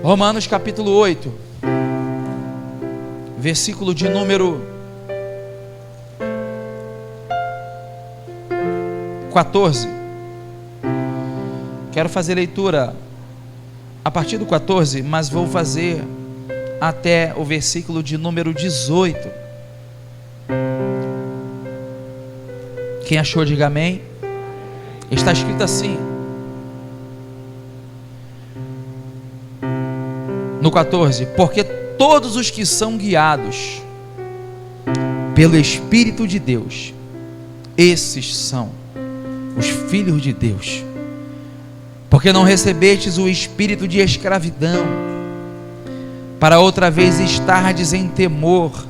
Romanos capítulo 8, versículo de número 14. Quero fazer leitura a partir do 14, mas vou fazer até o versículo de número 18. Quem achou, diga amém. Está escrito assim, no 14: porque todos os que são guiados pelo Espírito de Deus, esses são os filhos de Deus. Porque não recebestes o espírito de escravidão, para outra vez estardes em temor,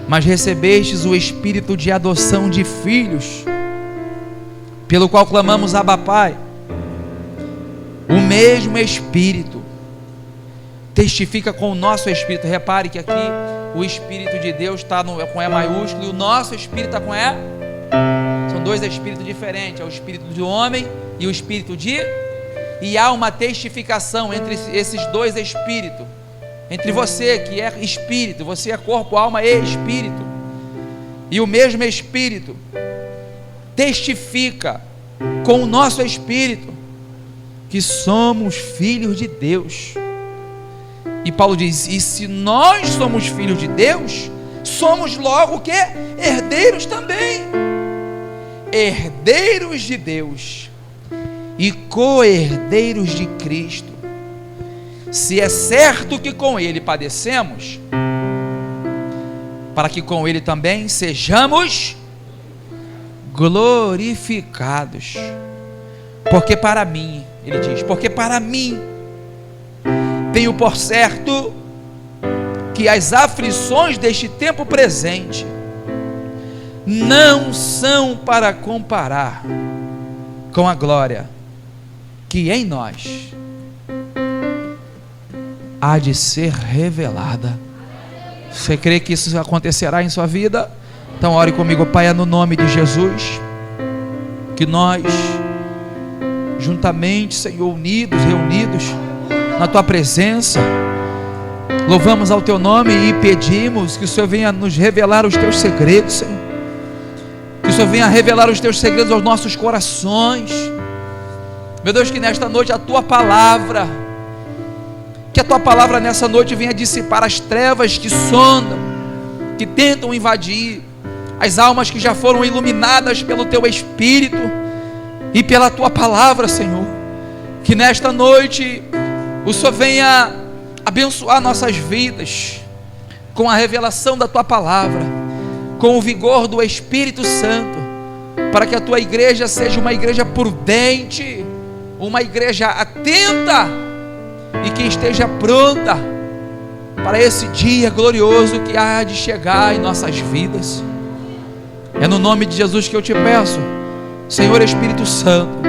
mas recebestes o espírito de adoção de filhos, pelo qual clamamos: Abba, Pai. O mesmo Espírito testifica com o nosso espírito. Repare que aqui o Espírito de Deus está com E maiúsculo, e o nosso Espírito está com E. São dois espíritos diferentes, é o Espírito do homem e o Espírito de... E há uma testificação entre esses dois espíritos, entre você que é espírito, você é corpo, alma e espírito, e o mesmo Espírito testifica com o nosso espírito que somos filhos de Deus. E Paulo diz: e se nós somos filhos de Deus, somos logo o que? Herdeiros também, herdeiros de Deus e co-herdeiros de Cristo, se é certo que com Ele padecemos, para que com Ele também sejamos glorificados. Porque para mim, ele diz, porque para mim tenho por certo que as aflições deste tempo presente não são para comparar com a glória que em nós há de ser revelada. Você crê que isso acontecerá em sua vida? Então ore comigo. Pai, é no nome de Jesus que nós, juntamente, Senhor, unidos, reunidos na Tua presença, louvamos ao Teu nome e pedimos que o Senhor venha nos revelar os Teus segredos, Senhor. Que o Senhor venha revelar os Teus segredos aos nossos corações. Meu Deus, que nesta noite a Tua palavra, que a Tua palavra nessa noite venha dissipar as trevas que sondam, que tentam invadir as almas que já foram iluminadas pelo Teu Espírito e pela Tua palavra, Senhor. Que nesta noite o Senhor venha abençoar nossas vidas com a revelação da Tua palavra, com o vigor do Espírito Santo, para que a Tua igreja seja uma igreja prudente, uma igreja atenta e que esteja pronta para esse dia glorioso que há de chegar em nossas vidas. É no nome de Jesus que eu te peço, Senhor Espírito Santo,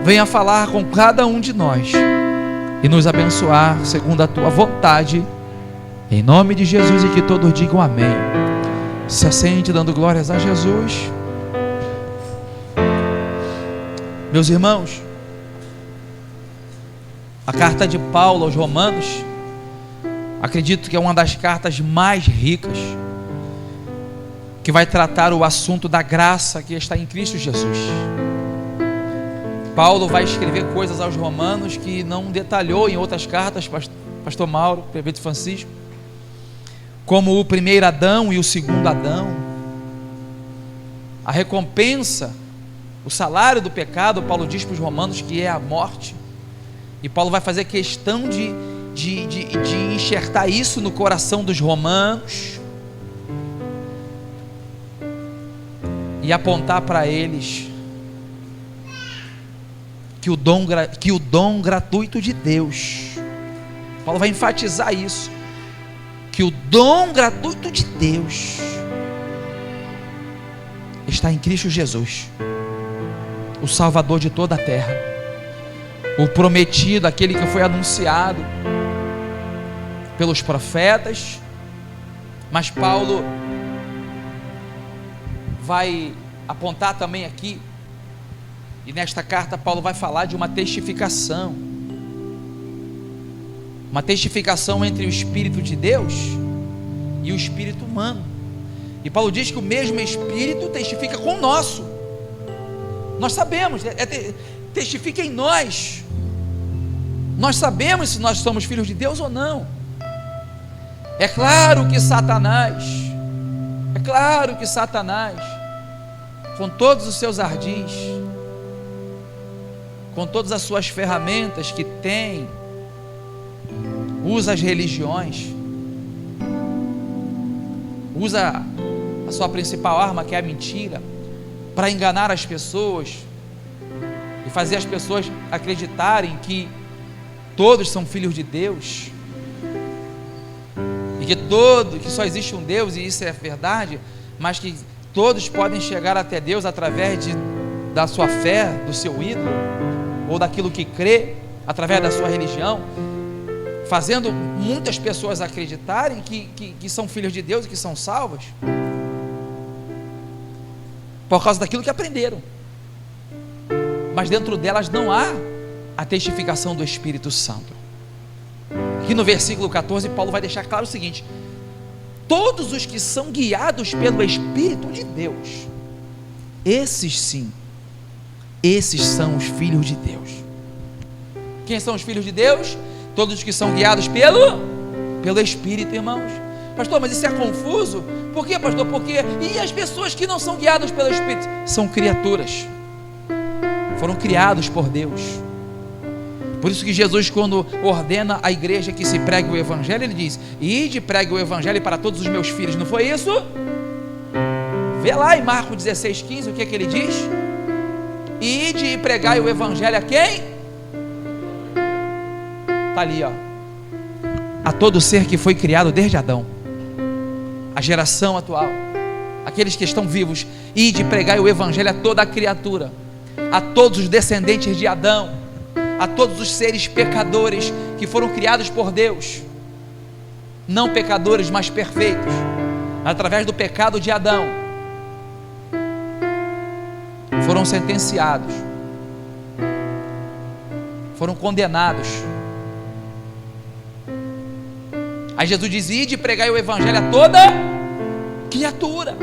venha falar com cada um de nós e nos abençoar segundo a Tua vontade, em nome de Jesus, e que todos digam amém. Se assente dando glórias a Jesus. Meus irmãos, a carta de Paulo aos Romanos, acredito que é uma das cartas mais ricas, que vai tratar o assunto da graça que está em Cristo Jesus. Paulo vai escrever coisas aos Romanos que não detalhou em outras cartas, pastor Mauro, prefeito Francisco, como o primeiro Adão e o segundo Adão, a recompensa, o salário do pecado. Paulo diz para os Romanos que é a morte, e Paulo vai fazer questão de enxertar isso no coração dos romanos e apontar para eles que o dom gratuito de Deus, Paulo vai enfatizar isso, que o dom gratuito de Deus está em Cristo Jesus, o Salvador de toda a terra, o prometido, aquele que foi anunciado pelos profetas. Mas Paulo vai apontar também aqui, e nesta carta Paulo vai falar de uma testificação, uma testificação entre o Espírito de Deus e o Espírito humano. E Paulo diz que o mesmo Espírito testifica com o nosso. Nós sabemos, testifica em nós. Nós sabemos se nós somos filhos de Deus ou não. É claro que Satanás, com todos os seus ardis, com todas as suas ferramentas que tem, usa as religiões, usa a sua principal arma, que é a mentira, para enganar as pessoas e fazer as pessoas acreditarem que todos são filhos de Deus, e que só existe um Deus, e isso é verdade, mas que todos podem chegar até Deus através da sua fé, do seu ídolo, ou daquilo que crê, através da sua religião, fazendo muitas pessoas acreditarem que são filhos de Deus e que são salvas, por causa daquilo que aprenderam, mas dentro delas não há a testificação do Espírito Santo. Aqui no versículo 14, Paulo vai deixar claro o seguinte: todos os que são guiados pelo Espírito de Deus, esses sim, esses são os filhos de Deus. Quem são os filhos de Deus? Todos os que são guiados pelo Espírito, irmãos. Pastor, mas isso é confuso? Por quê, pastor? Porque e as pessoas que não são guiadas pelo Espírito? São criaturas, foram criados por Deus. Por isso que Jesus, quando ordena a igreja que se pregue o Evangelho, ele diz: ide, pregue o Evangelho para todos os meus filhos. Não foi isso? Vê lá em Marcos 16:15, o que é que ele diz? Ide e pregai o Evangelho a quem? Está ali, ó, a todo ser que foi criado desde Adão, a geração atual, aqueles que estão vivos. Ide e pregai o Evangelho a toda a criatura, a todos os descendentes de Adão, a todos os seres pecadores que foram criados por Deus, não pecadores, mas perfeitos, através do pecado de Adão, foram sentenciados, foram condenados. Aí Jesus diz: ide e pregai o Evangelho a toda criatura,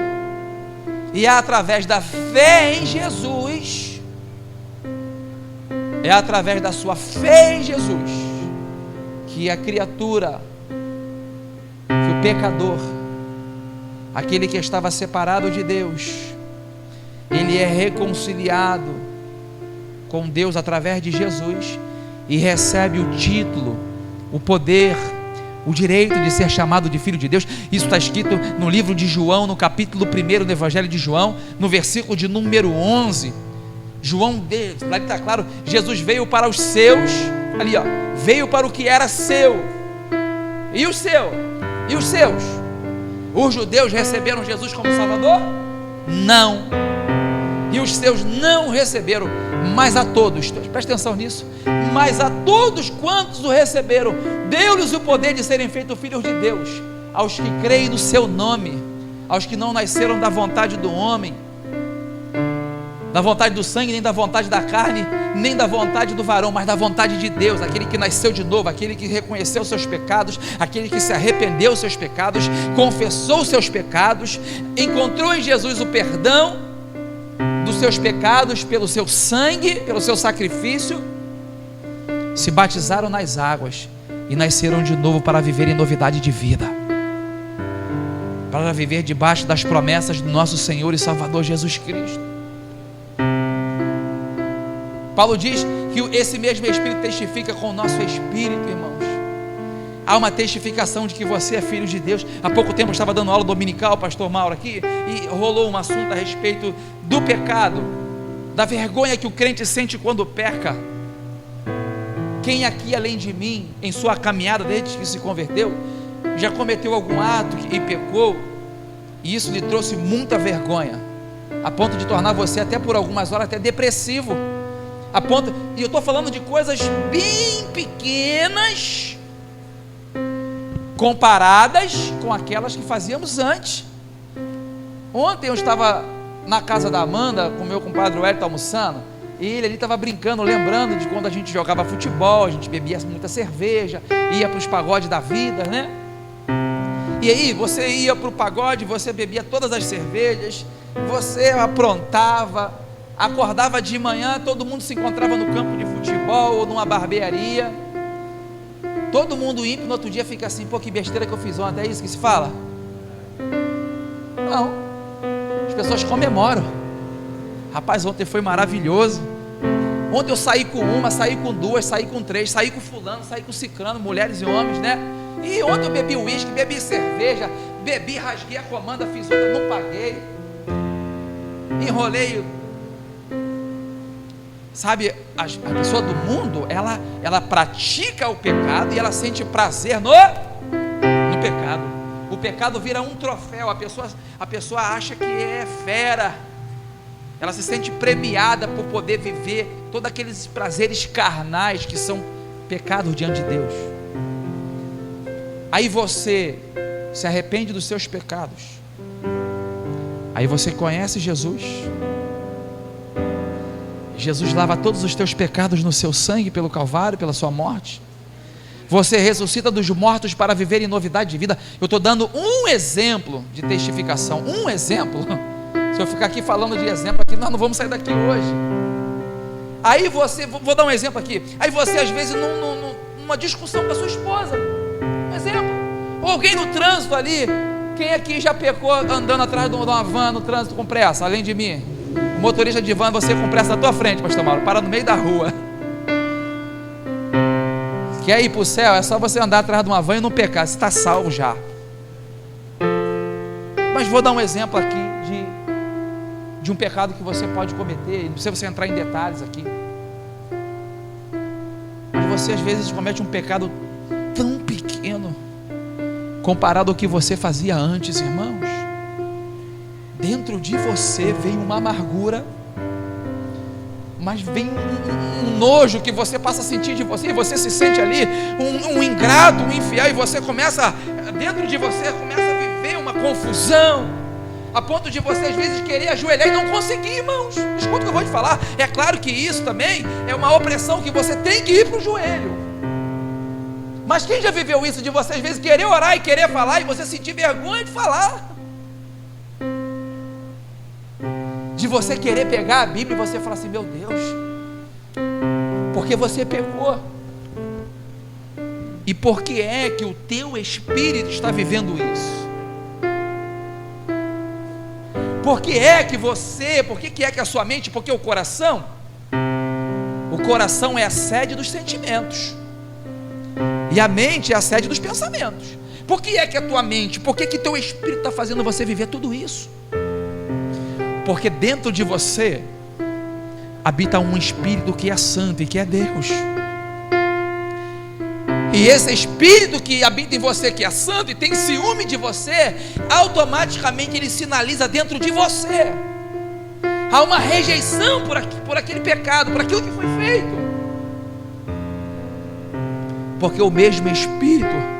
e é através da fé em Jesus, é através da sua fé em Jesus, que a criatura, que o pecador, aquele que estava separado de Deus, ele é reconciliado com Deus através de Jesus, e recebe o título, o poder, o direito de ser chamado de filho de Deus. Isso está escrito no livro de João, no capítulo 1 do Evangelho de João, no versículo de número 11. João, lá está claro, Jesus veio para os seus, ali ó, veio para o que era seu, e os seus, os judeus receberam Jesus como Salvador? Não, e os seus não receberam, mas a todos, presta atenção nisso, mas a todos quantos o receberam, deu-lhes o poder de serem feitos filhos de Deus, aos que creem no seu nome, aos que não nasceram da vontade do homem, da vontade do sangue, nem da vontade da carne, nem da vontade do varão, mas da vontade de Deus, aquele que nasceu de novo, aquele que reconheceu seus pecados, aquele que se arrependeu dos seus pecados, confessou os seus pecados, encontrou em Jesus o perdão dos seus pecados, pelo seu sangue, pelo seu sacrifício, se batizaram nas águas, e nasceram de novo para viver em novidade de vida, para viver debaixo das promessas do nosso Senhor e Salvador Jesus Cristo. Paulo diz que esse mesmo Espírito testifica com o nosso espírito, irmãos. Há uma testificação de que você é filho de Deus. Há pouco tempo eu estava dando aula dominical, pastor Mauro aqui, e rolou um assunto a respeito do pecado, da vergonha que o crente sente quando peca. Quem aqui, além de mim, em sua caminhada desde que se converteu, já cometeu algum ato e pecou, e isso lhe trouxe muita vergonha, a ponto de tornar você até por algumas horas até depressivo, e eu estou falando de coisas bem pequenas comparadas com aquelas que fazíamos antes. Ontem eu estava na casa da Amanda com meu compadre Wellington almoçando, E ele ali estava brincando, lembrando de quando a gente jogava futebol, a gente bebia muita cerveja, ia para os pagodes da vida, né? E aí você ia para o pagode, você bebia todas as cervejas, você aprontava, acordava de manhã, todo mundo se encontrava no campo de futebol ou numa barbearia, todo mundo ímpio, no outro dia fica assim, pô, que besteira que eu fiz ontem, é isso que se fala? Não, as pessoas comemoram. Rapaz, ontem foi maravilhoso. Ontem eu saí com uma, saí com duas, saí com três, saí com fulano, saí com ciclano, mulheres e homens, né? E ontem eu bebi uísque, bebi cerveja, bebi, rasguei a comanda, fiz outra, não paguei, enrolei. Sabe, a pessoa do mundo, ela pratica o pecado e ela sente prazer no pecado. O pecado vira um troféu, a pessoa acha que é fera, ela se sente premiada por poder viver todos aqueles prazeres carnais que são pecados diante de Deus. Aí você se arrepende dos seus pecados, aí você conhece Jesus, Jesus lava todos os teus pecados no seu sangue, pelo Calvário, pela sua morte. Você ressuscita dos mortos para viver em novidade de vida. Eu estou dando um exemplo de testificação, um exemplo. Se eu ficar aqui falando de exemplo aqui, nós não vamos sair daqui hoje. Aí você, vou dar um exemplo aqui. Aí você às vezes numa discussão com a sua esposa, um exemplo. Ou alguém no trânsito ali. Quem aqui já pecou andando atrás de uma van no trânsito com pressa, além de mim? O motorista de van, você com pressa na tua frente, pastor Mauro, para no meio da rua. Quer ir para o céu? É só você andar atrás de uma van e não pecar, você está salvo já. Mas vou dar um exemplo aqui de um pecado que você pode cometer, não precisa você entrar em detalhes aqui, mas você às vezes comete um pecado tão pequeno comparado ao que você fazia antes, irmãos. Dentro de você vem uma amargura, mas vem um nojo que você passa a sentir de você, e você se sente ali um ingrato, um infiel, e você começa, dentro de você, começa a viver uma confusão, a ponto de você às vezes querer ajoelhar e não conseguir, irmãos. Escuta o que eu vou te falar. É claro que isso também é uma opressão que você tem que ir para o joelho. Mas quem já viveu isso de você às vezes querer orar e querer falar e você sentir vergonha de falar? De você querer pegar a Bíblia e você falar assim, meu Deus, porque você pecou. E por que é que o teu espírito está vivendo isso? Por que é que você, por que é que a sua mente, porque o coração é a sede dos sentimentos, e a mente é a sede dos pensamentos. Por que é que a tua mente, por que teu espírito está fazendo você viver tudo isso? Porque dentro de você habita um espírito que é santo e que é Deus. E esse espírito que habita em você, que é santo e tem ciúme de você, automaticamente ele sinaliza dentro de você. Há uma rejeição por aquele pecado, por aquilo que foi feito. Porque o mesmo espírito,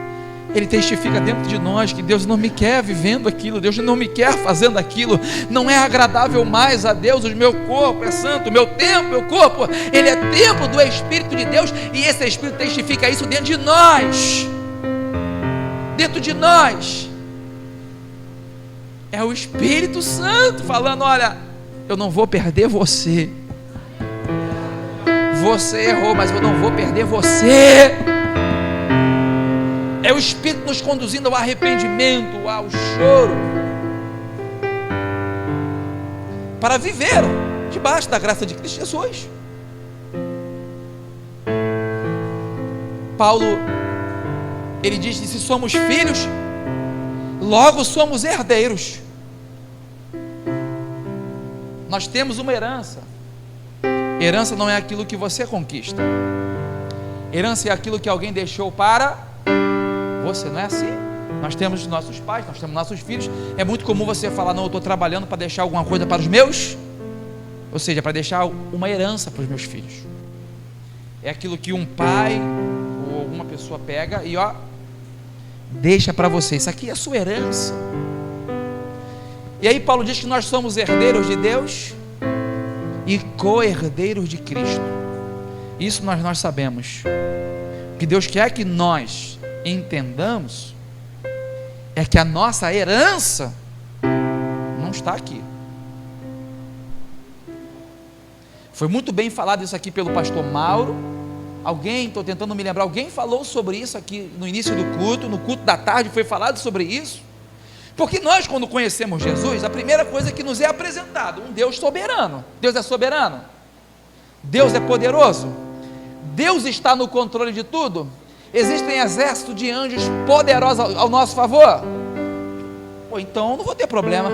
ele testifica dentro de nós que Deus não me quer vivendo aquilo, Deus não me quer fazendo aquilo, não é agradável mais a Deus. O meu corpo é santo, o meu templo, meu corpo, ele é templo do Espírito de Deus, e esse Espírito testifica isso dentro de nós. Dentro de nós é o Espírito Santo falando, olha, eu não vou perder você, você errou, mas eu não vou perder você. É o Espírito nos conduzindo ao arrependimento, ao choro, para viver debaixo da graça de Cristo Jesus. Paulo, ele diz que se somos filhos, logo somos herdeiros. Nós temos uma herança. Herança não é aquilo que você conquista. Herança é aquilo que alguém deixou para você, não é assim? Nós temos nossos pais, nós temos nossos filhos. É muito comum você falar, não, eu estou trabalhando para deixar alguma coisa para os meus, ou seja, para deixar uma herança para os meus filhos. É aquilo que um pai ou alguma pessoa pega e deixa para você. Isso aqui é a sua herança. E aí Paulo diz que nós somos herdeiros de Deus e co-herdeiros de Cristo. Isso nós sabemos. O que Deus quer que nós entendamos é que a nossa herança não está aqui. Foi muito bem falado isso aqui pelo pastor Mauro. Estou tentando me lembrar, alguém falou sobre isso aqui no início do culto, no culto da tarde foi falado sobre isso. Porque nós, quando conhecemos Jesus, a primeira coisa que nos é apresentado, um Deus soberano. Deus é soberano? Deus é poderoso? Deus está no controle de tudo? Existem exércitos de anjos poderosos ao nosso favor? Pô, então eu não vou ter problema.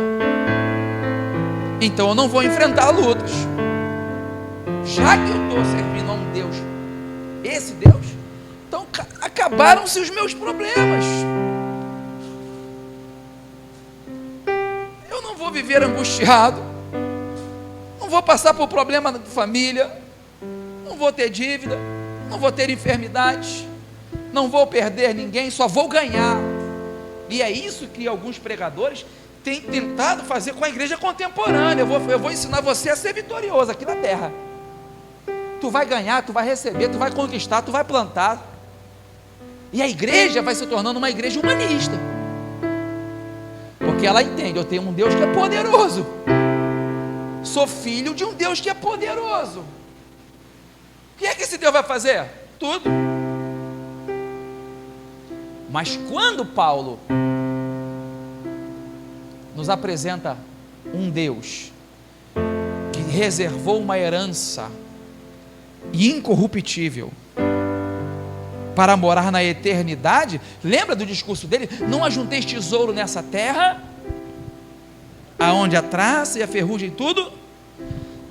Então eu não vou enfrentar lutas. Já que eu estou servindo a um Deus, esse Deus, então acabaram-se os meus problemas. Eu não vou viver angustiado, não vou passar por problema de família, não vou ter dívida, não vou ter enfermidades, não vou perder ninguém, só vou ganhar. E é isso que alguns pregadores têm tentado fazer com a igreja contemporânea. Eu vou ensinar você a ser vitorioso aqui na terra. Tu vai ganhar, tu vai receber, tu vai conquistar, tu vai plantar. E a igreja vai se tornando uma igreja humanista, porque ela entende, eu tenho um Deus que é poderoso, sou filho de um Deus que é poderoso. O que é que esse Deus vai fazer? Tudo. Mas quando Paulo nos apresenta um Deus que reservou uma herança incorruptível para morar na eternidade, lembra do discurso dele? Não ajunteis tesouro nessa terra, aonde a traça e a ferrugem tudo,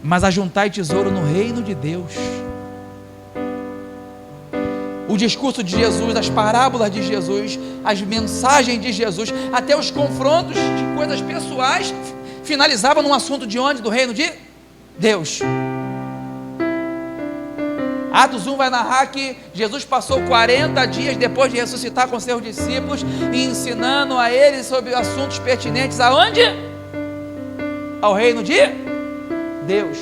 mas ajuntai tesouro no reino de Deus. O discurso de Jesus, as parábolas de Jesus, as mensagens de Jesus, até os confrontos de coisas pessoais, finalizavam num assunto de onde? Do reino de Deus. Atos 1 vai narrar que Jesus passou 40 dias depois de ressuscitar com seus discípulos, ensinando a eles sobre assuntos pertinentes aonde? Ao reino de Deus.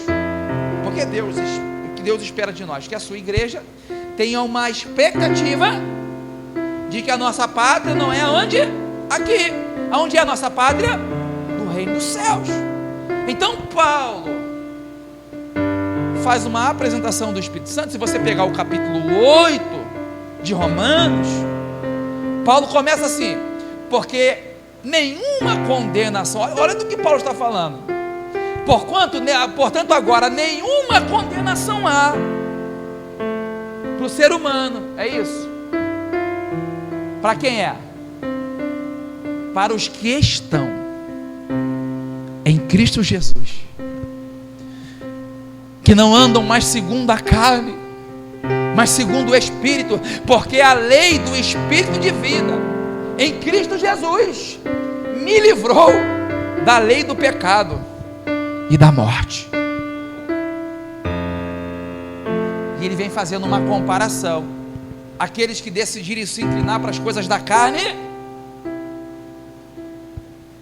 Porque o que Deus espera de nós? Que a sua igreja tenha uma expectativa de que a nossa pátria não é aonde? Aqui. Aonde é a nossa pátria? No reino dos céus. Então Paulo faz uma apresentação do Espírito Santo. Se você pegar o capítulo 8 de Romanos, Paulo começa assim: porque nenhuma condenação, olha do que Paulo está falando, portanto agora nenhuma condenação há para o ser humano. É isso. Para quem é? Para os que estão em Cristo Jesus, que não andam mais segundo a carne, mas segundo o Espírito, porque a lei do Espírito de vida em Cristo Jesus me livrou da lei do pecado e da morte. E ele vem fazendo uma comparação: aqueles que decidirem se inclinar para as coisas da carne,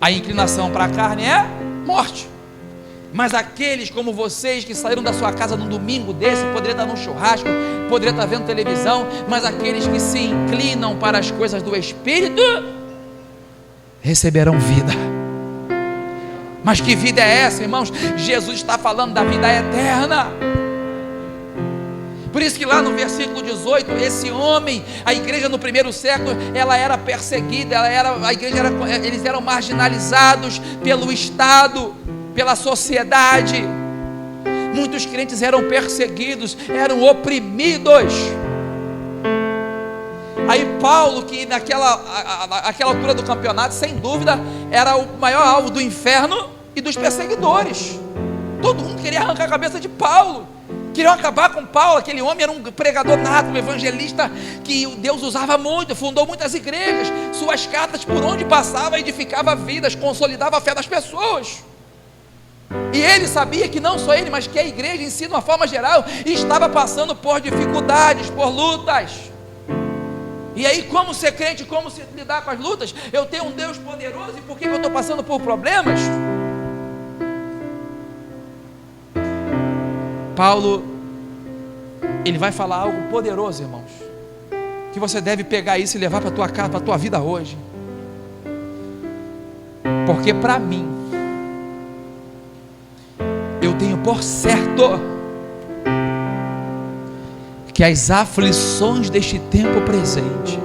a inclinação para a carne é morte. Mas aqueles como vocês que saíram da sua casa num domingo desse, poderia estar num churrasco, poderia estar vendo televisão, mas aqueles que se inclinam para as coisas do Espírito receberão vida. Mas que vida é essa, irmãos? Jesus está falando da vida eterna. Por isso que lá no versículo 18, esse homem, a igreja no primeiro século, ela era perseguida, eles eram marginalizados pelo Estado, pela sociedade. Muitos crentes eram perseguidos, eram oprimidos. Aí Paulo, que naquela altura do campeonato, sem dúvida, era o maior alvo do inferno e dos perseguidores. Todo mundo queria arrancar a cabeça de Paulo, queriam acabar com Paulo. Aquele homem era um pregador nato, um evangelista que Deus usava muito, fundou muitas igrejas. Suas cartas, por onde passava, edificava vidas, consolidava a fé das pessoas. E ele sabia que não só ele, mas que a igreja em si, de uma forma geral, estava passando por dificuldades, por lutas. E aí, como ser crente, como se lidar com as lutas? Eu tenho um Deus poderoso, e por que eu estou passando por problemas? Paulo, ele vai falar algo poderoso, irmãos, que você deve pegar isso e levar para a tua casa, para a tua vida hoje. Porque para mim, eu tenho por certo que as aflições deste tempo presente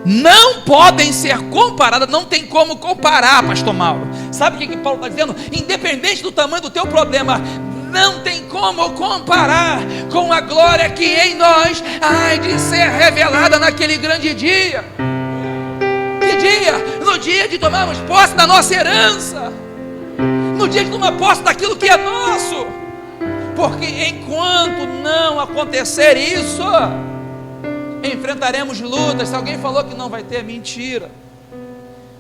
não podem ser comparadas, não tem como comparar, pastor Mauro. Sabe o que Paulo está dizendo? Independente do tamanho do teu problema, não tem como comparar com a glória que em nós há de ser revelada naquele grande dia. Que dia? No dia de tomarmos posse da nossa herança, no dia de tomar posse daquilo que é nosso. Porque enquanto não acontecer isso, enfrentaremos lutas. Se alguém falou que não vai ter, mentira.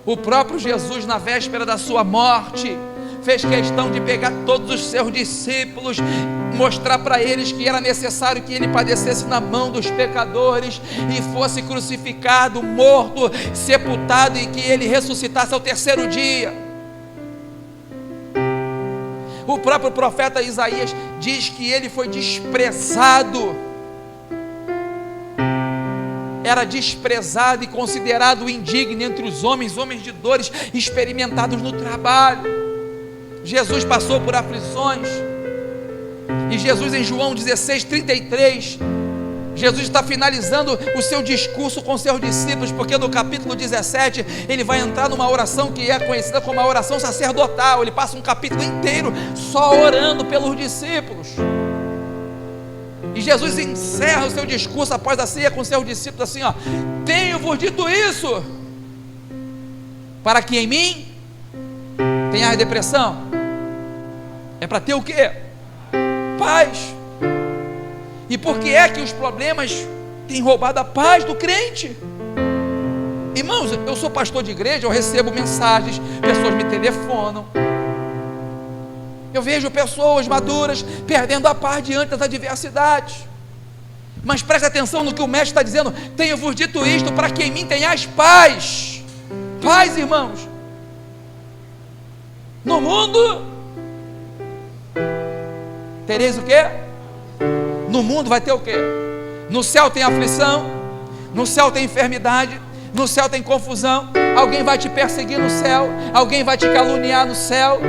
O próprio Jesus, na véspera da sua morte, fez questão de pegar todos os seus discípulos, mostrar para eles que era necessário que ele padecesse na mão dos pecadores e fosse crucificado, morto, sepultado, e que ele ressuscitasse ao terceiro dia. O próprio profeta Isaías diz que ele foi desprezado, era desprezado e considerado indigno entre os homens, homens de dores, experimentados no trabalho. Jesus passou por aflições, e Jesus, em João 16:33, Jesus está finalizando o seu discurso com seus discípulos, porque no capítulo 17 ele vai entrar numa oração que é conhecida como a oração sacerdotal. Ele passa um capítulo inteiro só orando pelos discípulos, e Jesus encerra o seu discurso após a ceia com seus discípulos assim: tenho-vos dito isso, para que em mim tenha depressão. É para ter o quê? Paz. E por que é que os problemas têm roubado a paz do crente? Irmãos, eu sou pastor de igreja, eu recebo mensagens, pessoas me telefonam, eu vejo pessoas maduras perdendo a paz diante das adversidades. Mas preste atenção no que o mestre está dizendo: tenho-vos dito isto para que em mim tenhais paz. Paz, irmãos. No mundo tereis o quê? No mundo vai ter o quê? No céu tem aflição, no céu tem enfermidade, no céu tem confusão. Alguém vai te perseguir no céu, alguém vai te caluniar no céu.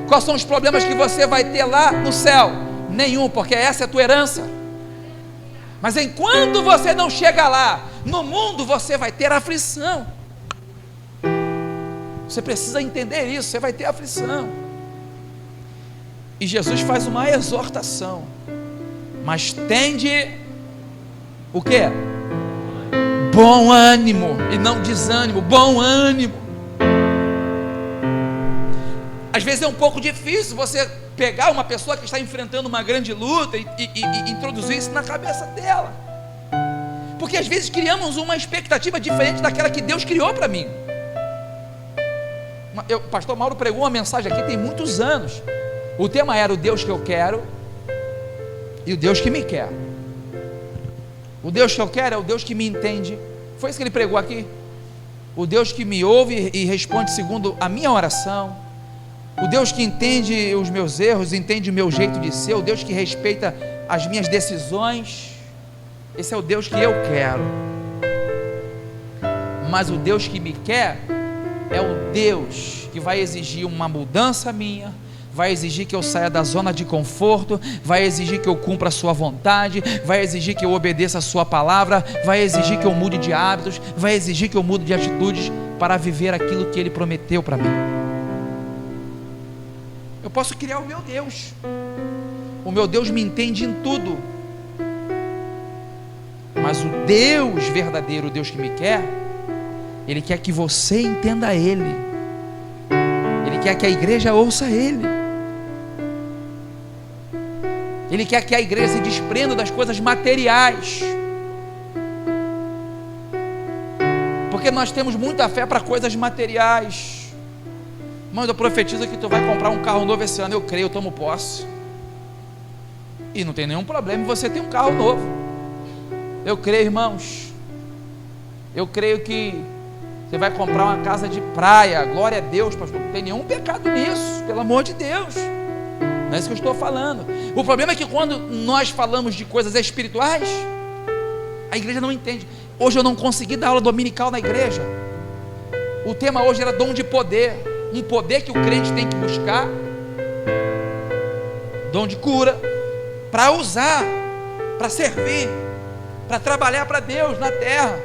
Quais são os problemas que você vai ter lá no céu? Nenhum, porque essa é a tua herança. Mas enquanto você não chega lá, no mundo você vai ter aflição. Você precisa entender isso, você vai ter aflição. E Jesus faz uma exortação: mas tende o quê? Bom ânimo, e não desânimo, bom ânimo. Às vezes é um pouco difícil você pegar uma pessoa que está enfrentando uma grande luta e introduzir isso na cabeça dela, porque às vezes criamos uma expectativa diferente daquela que Deus criou para mim. O pastor Mauro pregou uma mensagem aqui tem muitos anos. O tema era o Deus que eu quero e o Deus que me quer. O Deus que eu quero é o Deus que me entende. Foi isso que ele pregou aqui. O Deus que me ouve e responde segundo a minha oração. O Deus que entende os meus erros, entende o meu jeito de ser. O Deus que respeita as minhas decisões. Esse é o Deus que eu quero. Mas o Deus que me quer é o Deus que vai exigir uma mudança minha, vai exigir que eu saia da zona de conforto, vai exigir que eu cumpra a sua vontade, vai exigir que eu obedeça a sua palavra, vai exigir que eu mude de hábitos, vai exigir que eu mude de atitudes para viver aquilo que Ele prometeu para mim. Eu posso criar o meu Deus me entende em tudo, mas o Deus verdadeiro, o Deus que me quer, Ele quer que você entenda Ele, Ele quer que a igreja ouça Ele, Ele quer que a igreja se desprenda das coisas materiais, porque nós temos muita fé para coisas materiais. Mãe, eu profetizo que tu vai comprar um carro novo esse ano. Eu creio, eu tomo posse, e não tem nenhum problema em você ter um carro novo. Eu creio, irmãos, eu creio que você vai comprar uma casa de praia. Glória a Deus, pastor, não tem nenhum pecado nisso, pelo amor de Deus. Não é isso que eu estou falando. O problema é que quando nós falamos de coisas espirituais, a igreja não entende. Hoje eu não consegui dar aula dominical na igreja. O tema hoje era dom de poder. Um poder que o crente tem que buscar. Dom de cura, para usar, para servir, para trabalhar para Deus na terra.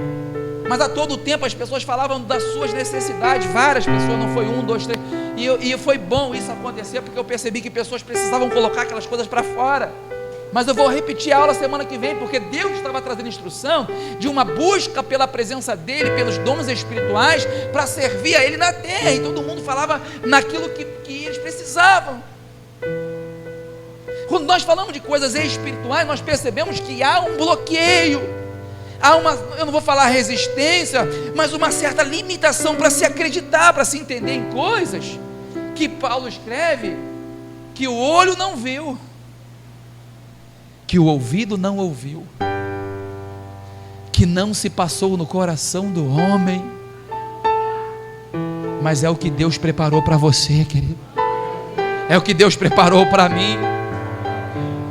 Mas a todo tempo as pessoas falavam das suas necessidades. Várias pessoas, não foi 1, 2, 3. E foi bom isso acontecer, porque eu percebi que pessoas precisavam colocar aquelas coisas para fora. Mas eu vou repetir a aula semana que vem, porque Deus estava trazendo instrução de uma busca pela presença dEle, pelos dons espirituais, para servir a Ele na terra. E todo mundo falava naquilo que eles precisavam. Quando nós falamos de coisas espirituais, nós percebemos que há um bloqueio, há uma, eu não vou falar resistência, mas uma certa limitação para se acreditar, para se entender em coisas que Paulo escreve, que o olho não viu, que o ouvido não ouviu, que não se passou no coração do homem, mas é o que Deus preparou para você, querido, é o que Deus preparou para mim.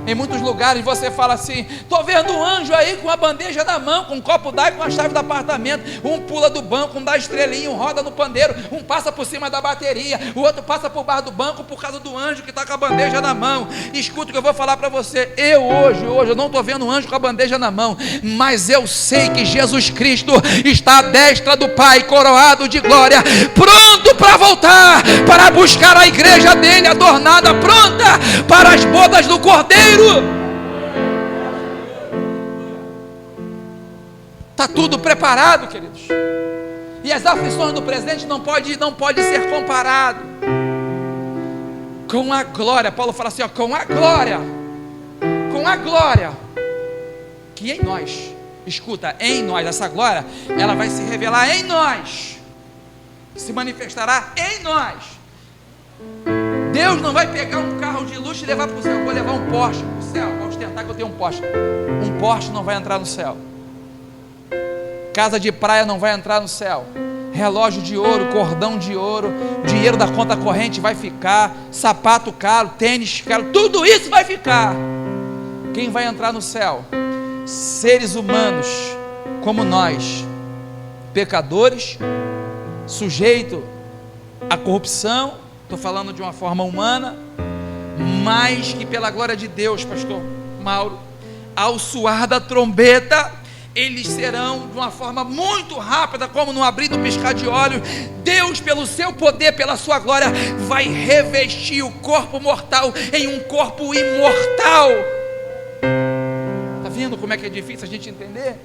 Em muitos lugares você fala assim: estou vendo um anjo aí com a bandeja na mão, com um copo d'água e com a chave do apartamento. Um pula do banco, um dá estrelinha, um roda no pandeiro, um passa por cima da bateria, o outro passa por baixo do banco por causa do anjo que está com a bandeja na mão. Escuta o que eu vou falar para você. Hoje eu não estou vendo um anjo com a bandeja na mão, mas eu sei que Jesus Cristo está à destra do Pai, coroado de glória, pronto para voltar, para buscar a igreja dele adornada, pronta para as bodas do Cordeiro. Está tudo preparado, queridos. E as aflições do presente não pode ser comparado com a glória. Paulo fala assim, ó, com a glória que em nós, escuta, em nós, essa glória, ela vai se revelar em nós, se manifestará em nós. Deus não vai pegar um carro de luxo e levar para o céu. Eu vou levar um Porsche para o céu, vamos tentar que eu tenha um Porsche. Um Porsche não vai entrar no céu. Casa de praia não vai entrar no céu. Relógio de ouro, cordão de ouro, dinheiro da conta corrente vai ficar, sapato caro, tênis caro, tudo isso vai ficar. Quem vai entrar no céu? Seres humanos como nós, pecadores, sujeitos à corrupção. Estou falando de uma forma humana, mas que pela glória de Deus, pastor Mauro, ao soar da trombeta, eles serão de uma forma muito rápida, como no abrir e no piscar de olhos. Deus, pelo seu poder, pela sua glória, vai revestir o corpo mortal em um corpo imortal. Está vendo como é que é difícil a gente entender?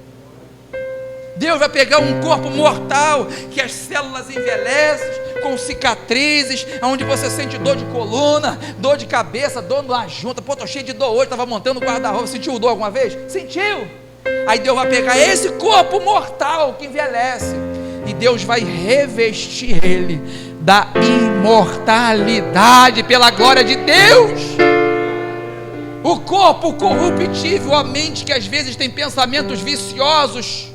Deus vai pegar um corpo mortal, que as células envelhecem, com cicatrizes, onde você sente dor de coluna, dor de cabeça, dor na junta. Pô, estou cheio de dor hoje, estava montando o guarda-roupa. Sentiu dor alguma vez? Sentiu? Aí Deus vai pegar esse corpo mortal que envelhece, e Deus vai revestir ele da imortalidade pela glória de Deus. O corpo corruptível, a mente que às vezes tem pensamentos viciosos,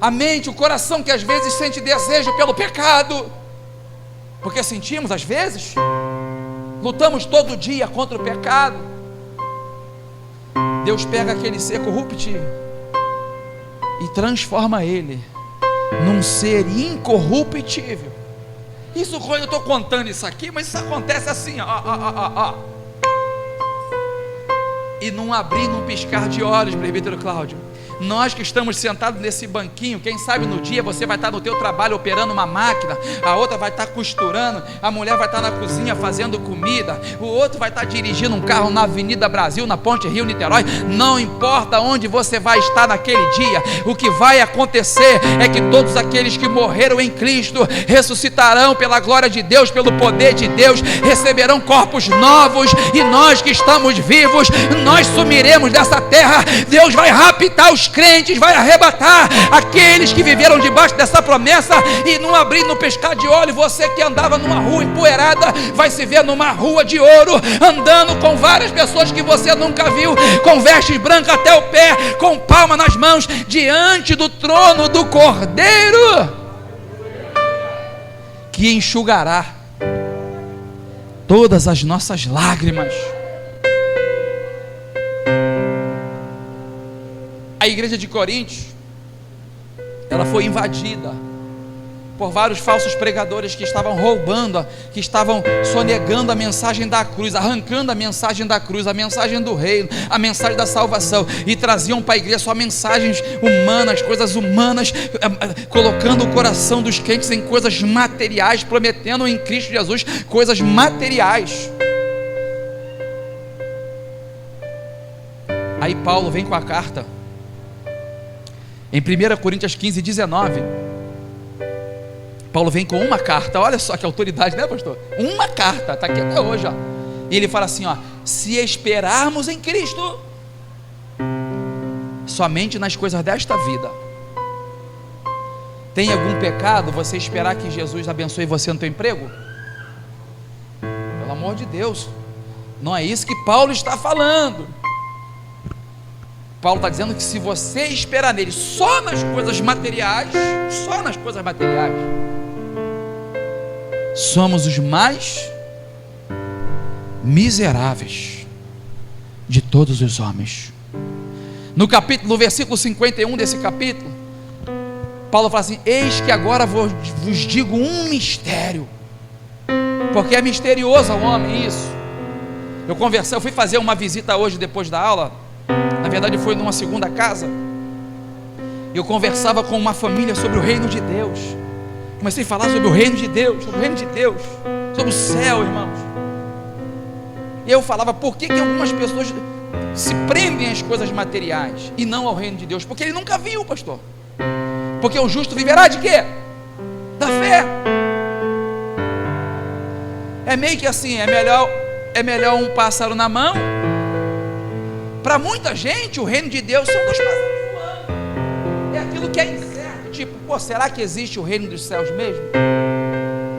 a mente, o coração que às vezes sente desejo pelo pecado, porque sentimos às vezes, lutamos todo dia contra o pecado. Deus pega aquele ser corruptível e transforma ele num ser incorruptível. Isso, quando eu estou contando isso aqui, mas isso acontece assim, ó. E num abrir, num piscar de olhos, presbítero Cláudio. Nós que estamos sentados nesse banquinho, quem sabe no dia você vai estar no teu trabalho operando uma máquina, a outra vai estar costurando, a mulher vai estar na cozinha fazendo comida, o outro vai estar dirigindo um carro na Avenida Brasil, na Ponte Rio-Niterói. Não importa onde você vai estar naquele dia, o que vai acontecer é que todos aqueles que morreram em Cristo ressuscitarão pela glória de Deus, pelo poder de Deus, receberão corpos novos, e nós que estamos vivos, nós sumiremos dessa terra. Deus vai raptar os crentes, vai arrebatar aqueles que viveram debaixo dessa promessa, e num abrir, no pescar de olho, você que andava numa rua empoeirada, vai se ver numa rua de ouro, andando com várias pessoas que você nunca viu, com vestes brancas até o pé, com palma nas mãos, diante do trono do Cordeiro, que enxugará todas as nossas lágrimas. A igreja de Coríntios, ela foi invadida por vários falsos pregadores que estavam roubando, que estavam sonegando a mensagem da cruz, arrancando a mensagem da cruz, a mensagem do reino, a mensagem da salvação, e traziam para a igreja só mensagens humanas, coisas humanas, colocando o coração dos crentes em coisas materiais, prometendo em Cristo Jesus coisas materiais. Aí Paulo vem com a carta em 1 Coríntios 15, 19. Paulo vem com uma carta, olha só que autoridade, né, pastor? Uma carta, está aqui até hoje, ó. E ele fala assim, ó: se esperarmos em Cristo somente nas coisas desta vida. Tem algum pecado você esperar que Jesus abençoe você no teu emprego? Pelo amor de Deus, não é isso que Paulo está falando. Paulo está dizendo que se você esperar nele só nas coisas materiais, somos os mais miseráveis de todos os homens. No versículo 51 desse capítulo, Paulo fala assim: eis que agora vos digo um mistério, porque é misterioso ao homem isso. Eu fui fazer uma visita hoje depois da aula, na verdade foi numa segunda casa. Eu conversava com uma família sobre o reino de Deus. Comecei a falar sobre o reino de Deus, sobre o céu, irmãos. E eu falava, por que algumas pessoas se prendem às coisas materiais e não ao reino de Deus? Porque ele nunca viu, pastor. Porque o justo viverá de quê? Da fé. É meio que assim, é melhor um pássaro na mão. Para muita gente, o reino de Deus são dois pássaros voando. É aquilo que é incerto. Tipo, será que existe o reino dos céus mesmo?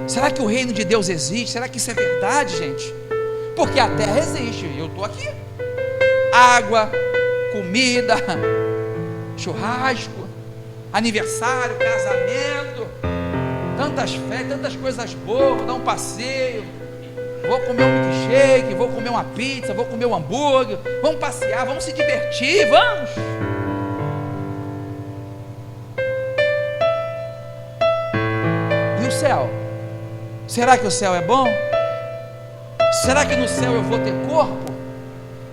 Será que o reino de Deus existe? Será que isso é verdade, gente? Porque a terra existe, eu estou aqui. Água, comida, churrasco, aniversário, casamento, tantas festas, tantas coisas boas. Vou dar um passeio, vou comer um milkshake, vou comer uma pizza, vou comer um hambúrguer, vamos passear, vamos se divertir, vamos. E o céu? Será que o céu é bom? Será que no céu eu vou ter corpo?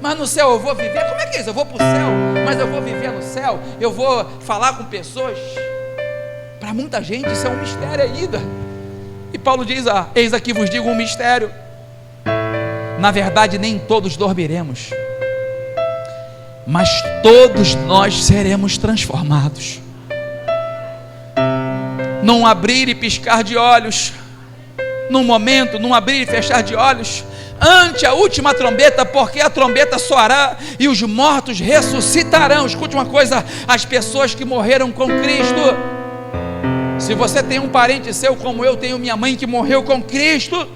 Mas no céu eu vou viver? Como é que é isso? Eu vou para o céu, mas eu vou viver no céu? Eu vou falar com pessoas? Para muita gente isso é um mistério ainda. E Paulo diz, eis aqui vos digo um mistério. Na verdade nem todos dormiremos, mas todos nós seremos transformados, num abrir e piscar de olhos, num momento, num abrir e fechar de olhos, ante a última trombeta, porque a trombeta soará e os mortos ressuscitarão. Escute uma coisa, as pessoas que morreram com Cristo, se você tem um parente seu como eu tenho minha mãe que morreu com Cristo,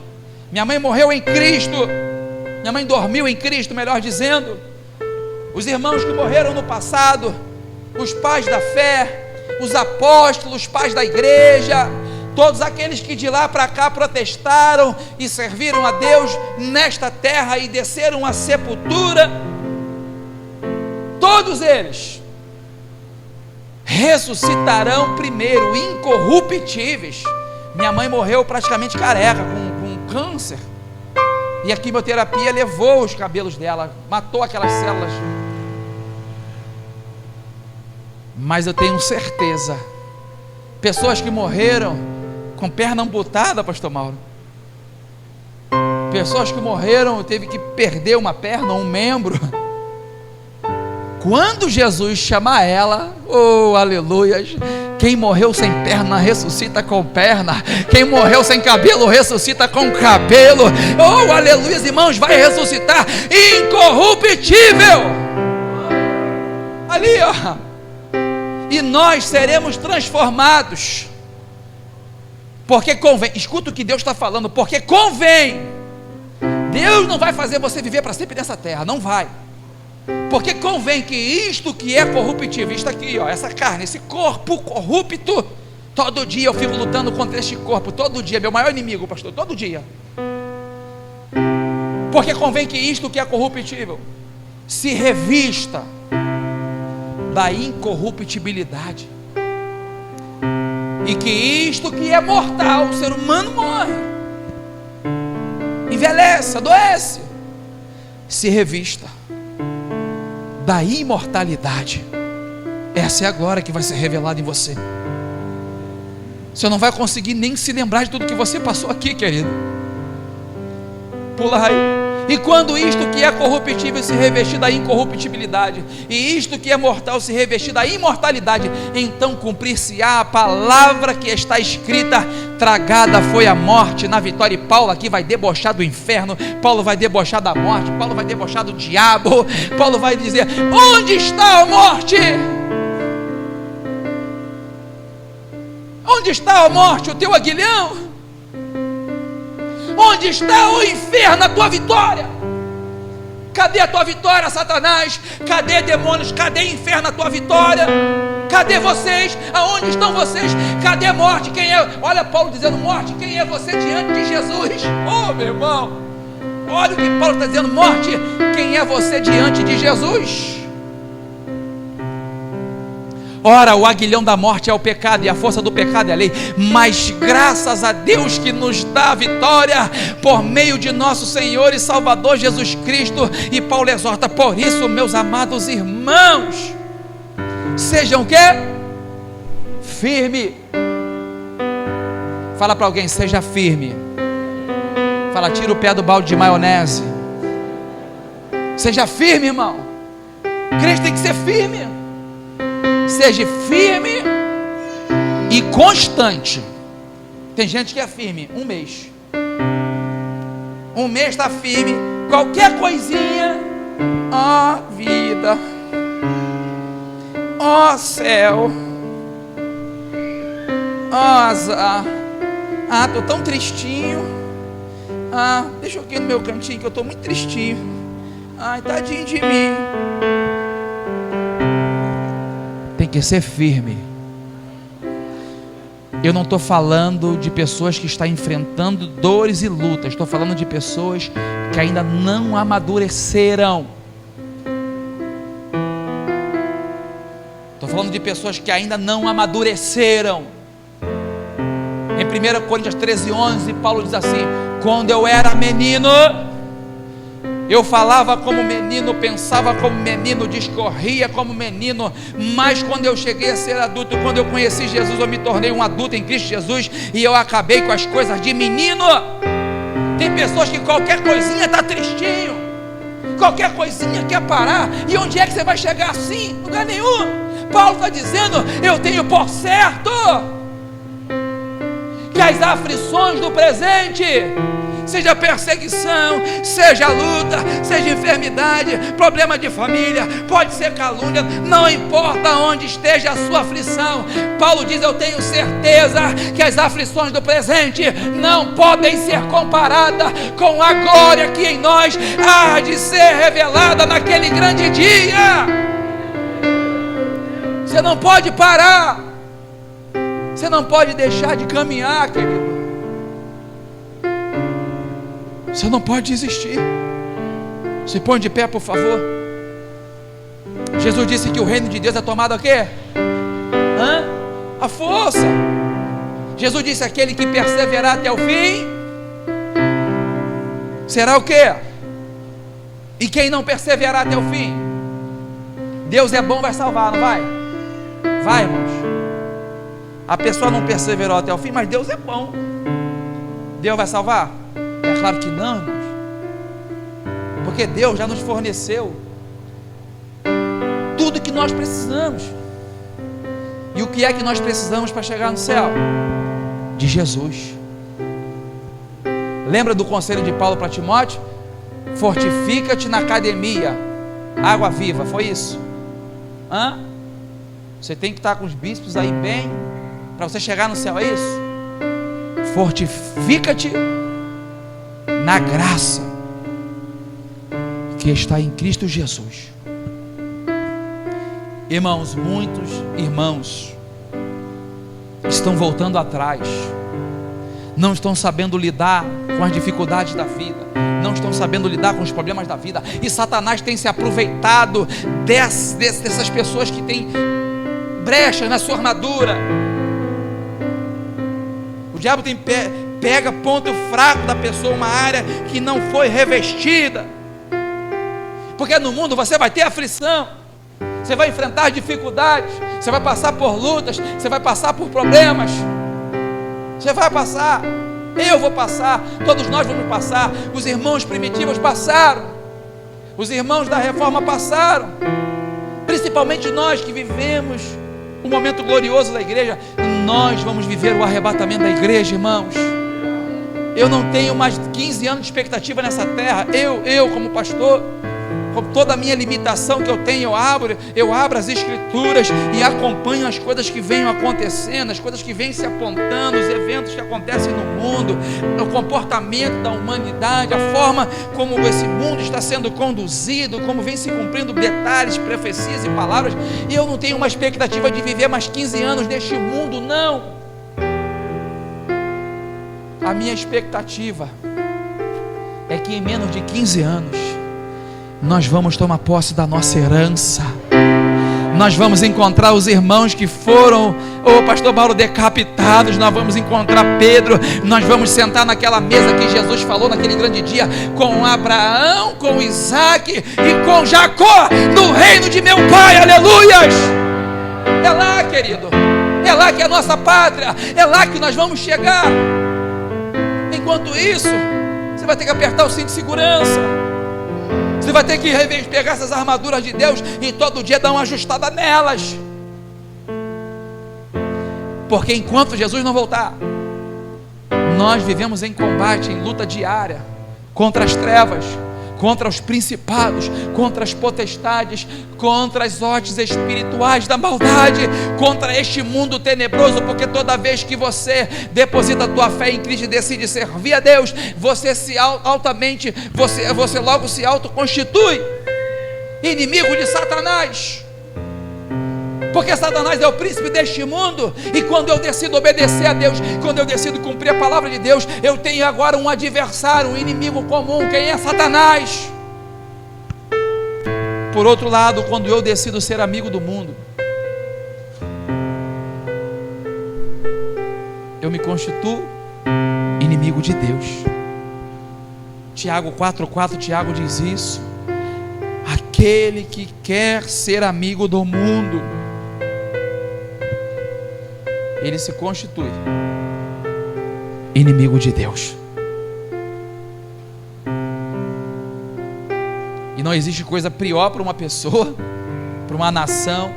minha mãe morreu em Cristo, minha mãe dormiu em Cristo, melhor dizendo, os irmãos que morreram no passado, os pais da fé, os apóstolos, os pais da igreja, todos aqueles que de lá para cá protestaram e serviram a Deus nesta terra e desceram à sepultura, todos eles ressuscitarão primeiro, incorruptíveis. Minha mãe morreu praticamente careca, com câncer, e a quimioterapia levou os cabelos dela, matou aquelas células. Mas eu tenho certeza, pessoas que morreram com perna amputada, pastor Mauro, pessoas que morreram, teve que perder uma perna, um membro, quando Jesus chamar ela, oh aleluia, quem morreu sem perna ressuscita com perna, quem morreu sem cabelo ressuscita com cabelo, oh aleluia, irmãos, vai ressuscitar incorruptível, ali ó, e nós seremos transformados, porque convém, escuta o que Deus está falando, porque convém, Deus não vai fazer você viver para sempre nessa terra, não vai, porque convém que isto que é corruptível, isto aqui, ó, essa carne, esse corpo corrupto, todo dia eu fico lutando contra este corpo, todo dia, meu maior inimigo, pastor, todo dia, Porque convém que isto que é corruptível se revista da incorruptibilidade, e que isto que é mortal, o ser humano morre, envelhece, adoece, se revista da imortalidade. Essa é a glória que vai ser revelada em você. Você não vai conseguir nem se lembrar de tudo que você passou aqui, querido. Pula aí. E quando isto que é corruptível se revestir da incorruptibilidade, e isto que é mortal se revestir da imortalidade, então cumprir-se-á a palavra que está escrita: tragada foi a morte na vitória. E Paulo aqui vai debochar do inferno, Paulo vai debochar da morte, Paulo vai debochar do diabo, Paulo vai dizer: onde está a morte? Onde está a morte, o teu aguilhão? Onde está o inferno, a tua vitória? Cadê a tua vitória, Satanás? Cadê demônios? Cadê inferno, a tua vitória? Cadê vocês? Aonde estão vocês? Cadê morte? Quem é? Olha Paulo dizendo: morte, quem é você diante de Jesus? Oh, meu irmão, olha o que Paulo está dizendo: morte, quem é você diante de Jesus? Ora, o aguilhão da morte é o pecado, e a força do pecado é a lei, mas graças a Deus que nos dá a vitória por meio de nosso Senhor e Salvador Jesus Cristo. E Paulo exorta: por isso, meus amados irmãos, sejam o quê? Firme. Fala para alguém: seja firme. Fala: tira o pé do balde de maionese. Seja firme, irmão. Crente tem que ser firme. Seja firme e constante. Tem gente que é firme um mês está firme, qualquer coisinha, ó vida, ó céu, ó azar, tô tão tristinho, deixa eu aqui no meu cantinho que eu estou muito tristinho, ai, tadinho de mim. Tem que ser firme. Eu não estou falando de pessoas que estão enfrentando dores e lutas, estou falando de pessoas que ainda não amadureceram. Estou falando de pessoas que ainda não amadureceram. Em 1 Coríntios 13:11, Paulo diz assim: quando eu era menino, eu falava como menino, pensava como menino, discorria como menino, mas quando eu cheguei a ser adulto, quando eu conheci Jesus, eu me tornei um adulto em Cristo Jesus, e eu acabei com as coisas de menino. Tem pessoas que qualquer coisinha está tristinho, qualquer coisinha quer parar, e onde é que você vai chegar assim? Lugar nenhum. Paulo está dizendo: eu tenho por certo que as aflições do presente, seja perseguição, seja luta, seja enfermidade, problema de família, pode ser calúnia, não importa onde esteja a sua aflição, Paulo diz: eu tenho certeza que as aflições do presente não podem ser comparadas com a glória que em nós há de ser revelada naquele grande dia. Você não pode parar, você não pode deixar de caminhar, querido. Você não pode desistir. Se põe de pé, por favor. Jesus disse que o reino de Deus é tomado a quê? A força. Jesus disse: aquele que perseverar até o fim será o quê? E quem não perseverar até o fim? Deus é bom, vai salvar, não vai? Vai, irmãos. A pessoa não perseverou até o fim, mas Deus é bom. Deus vai salvar? É claro que não, irmãos, porque Deus já nos forneceu tudo que nós precisamos. E o que é que nós precisamos para chegar no céu? De Jesus. Lembra do conselho de Paulo para Timóteo? Fortifica-te na academia, água viva, foi isso? Você tem que estar com os bíceps aí bem, para você chegar no céu, é isso? Fortifica-te na graça que está em Cristo Jesus. Irmãos, muitos irmãos estão voltando atrás, não estão sabendo lidar com as dificuldades da vida, não estão sabendo lidar com os problemas da vida, e Satanás tem se aproveitado dessas pessoas que têm brechas na sua armadura. O diabo pega ponto fraco da pessoa, uma área que não foi revestida, porque no mundo você vai ter aflição, você vai enfrentar dificuldades, você vai passar por lutas, você vai passar por problemas, você vai passar, eu vou passar, todos nós vamos passar. Os irmãos primitivos passaram, os irmãos da reforma passaram, principalmente nós que vivemos um momento glorioso da igreja. Nós vamos viver o arrebatamento da igreja, irmãos. Eu não tenho mais 15 anos de expectativa nessa terra. Eu como pastor, com toda a minha limitação que eu tenho, eu abro as escrituras e acompanho as coisas que vêm acontecendo, as coisas que vêm se apontando, os eventos que acontecem no mundo, o comportamento da humanidade, a forma como esse mundo está sendo conduzido, como vem se cumprindo detalhes, profecias e palavras. E eu não tenho uma expectativa de viver mais 15 anos neste mundo, não. A minha expectativa é que em menos de 15 anos nós vamos tomar posse da nossa herança. Nós vamos encontrar os irmãos que foram, pastor Mauro, decapitados. Nós vamos encontrar Pedro. Nós vamos sentar naquela mesa que Jesus falou naquele grande dia, com Abraão, com Isaac e com Jacó, no reino de meu Pai. Aleluias! É lá, querido, é lá que é a nossa pátria, é lá que nós vamos chegar. Enquanto isso, você vai ter que apertar o cinto de segurança, você vai ter que pegar essas armaduras de Deus e todo dia dar uma ajustada nelas, porque enquanto Jesus não voltar, nós vivemos em combate, em luta diária contra as trevas, contra os principados, contra as potestades, contra as hostes espirituais da maldade, contra este mundo tenebroso. Porque toda vez que você deposita a tua fé em Cristo e decide servir a Deus, você você logo se autoconstitui inimigo de Satanás, porque Satanás é o príncipe deste mundo. E quando eu decido obedecer a Deus, quando eu decido cumprir a palavra de Deus, eu tenho agora um adversário, um inimigo comum. Quem é Satanás? Por outro lado, quando eu decido ser amigo do mundo, eu me constituo inimigo de Deus. Tiago 4,4, Tiago diz isso: aquele que quer ser amigo do mundo, ele se constitui inimigo de Deus. E não existe coisa pior para uma pessoa, para uma nação,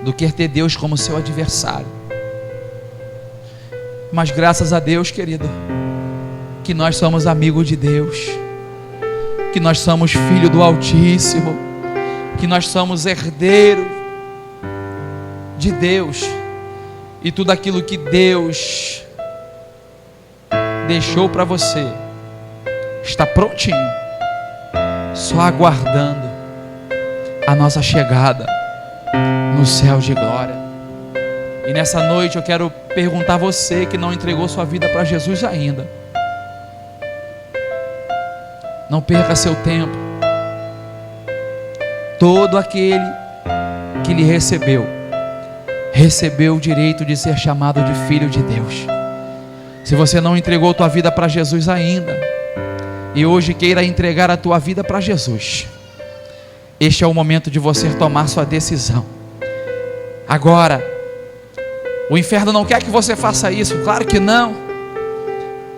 do que ter Deus como seu adversário. Mas graças a Deus, querido, que nós somos amigos de Deus, que nós somos filho do Altíssimo, que nós somos herdeiros de Deus, e tudo aquilo que Deus deixou para você está prontinho, só aguardando a nossa chegada no céu de glória. E nessa noite eu quero perguntar a você que não entregou sua vida para Jesus ainda: não perca seu tempo. Todo aquele que lhe recebeu o direito de ser chamado de filho de Deus. Se você não entregou tua vida para Jesus ainda, e hoje queira entregar a tua vida para Jesus, este é o momento de você tomar sua decisão. Agora, o inferno não quer que você faça isso, claro que não.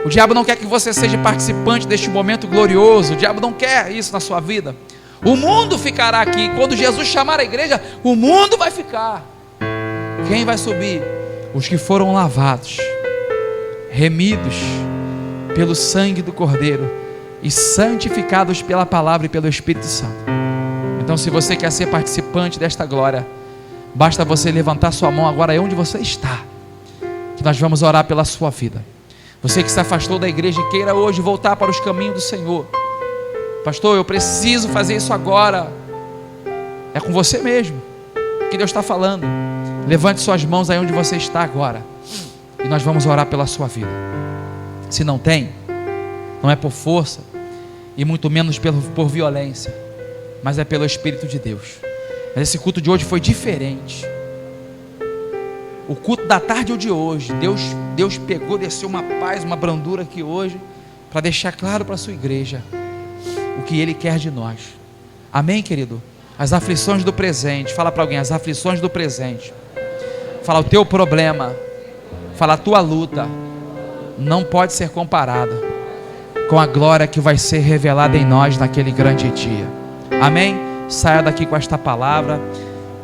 O diabo não quer que você seja participante deste momento glorioso. O diabo não quer isso na sua vida. O mundo ficará aqui. Quando Jesus chamar a igreja, o mundo vai ficar. Quem vai subir? Os que foram lavados, remidos pelo sangue do Cordeiro e santificados pela palavra e pelo Espírito Santo. Então, se você quer ser participante desta glória, basta você levantar sua mão agora aí onde você está, que nós vamos orar pela sua vida. Você que se afastou da igreja e queira hoje voltar para os caminhos do Senhor: pastor, eu preciso fazer isso agora. É com você mesmo que Deus está falando. Levante suas mãos aí onde você está agora, e nós vamos orar pela sua vida. Se não tem, não é por força e muito menos por violência, mas é pelo Espírito de Deus. Mas esse culto de hoje foi diferente. O culto da tarde ou de hoje, Deus pegou, desceu uma paz, uma brandura aqui hoje, para deixar claro para a sua igreja o que Ele quer de nós. Amém, querido? As aflições do presente, fala para alguém, as aflições do presente, fala o teu problema, fala a tua luta, não pode ser comparada com a glória que vai ser revelada em nós naquele grande dia. Amém? Saia daqui com esta palavra,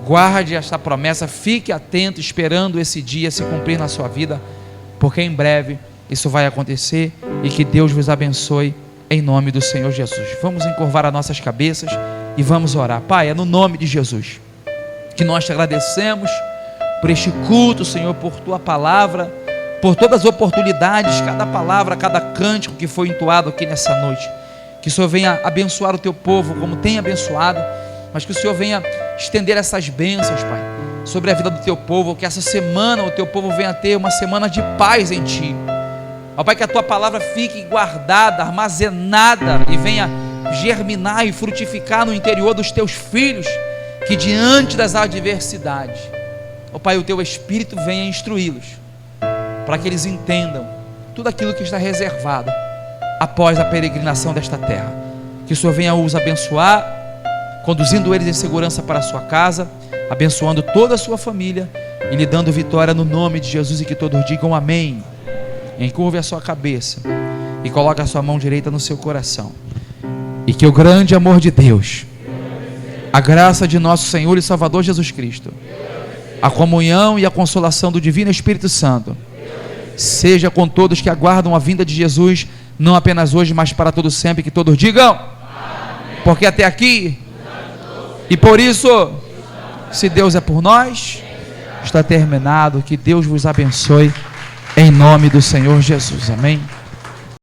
guarde esta promessa, fique atento, esperando esse dia se cumprir na sua vida, porque em breve isso vai acontecer, e que Deus vos abençoe em nome do Senhor Jesus. Vamos encurvar as nossas cabeças e vamos orar. Pai, é no nome de Jesus que nós te agradecemos por este culto, Senhor, por tua palavra, por todas as oportunidades, cada palavra, cada cântico que foi entoado aqui nessa noite. Que o Senhor venha abençoar o teu povo como tem abençoado, mas que o Senhor venha estender essas bênçãos, Pai, sobre a vida do teu povo, que essa semana o teu povo venha ter uma semana de paz em Ti. Ó Pai, que a tua palavra fique guardada, armazenada e venha germinar e frutificar no interior dos teus filhos, que diante das adversidades, ó Pai, o teu Espírito venha instruí-los, para que eles entendam tudo aquilo que está reservado após a peregrinação desta terra. Que o Senhor venha os abençoar, conduzindo eles em segurança para a sua casa, abençoando toda a sua família e lhe dando vitória no nome de Jesus, e que todos digam amém. Encurve a sua cabeça e coloque a sua mão direita no seu coração, e que o grande amor de Deus, a graça de nosso Senhor e Salvador Jesus Cristo, a comunhão e a consolação do Divino Espírito Santo seja com todos que aguardam a vinda de Jesus, não apenas hoje, mas para todo sempre. Que todos digam amém. Porque até aqui, e por isso, se Deus é por nós, está terminado. Que Deus vos abençoe em nome do Senhor Jesus. Amém.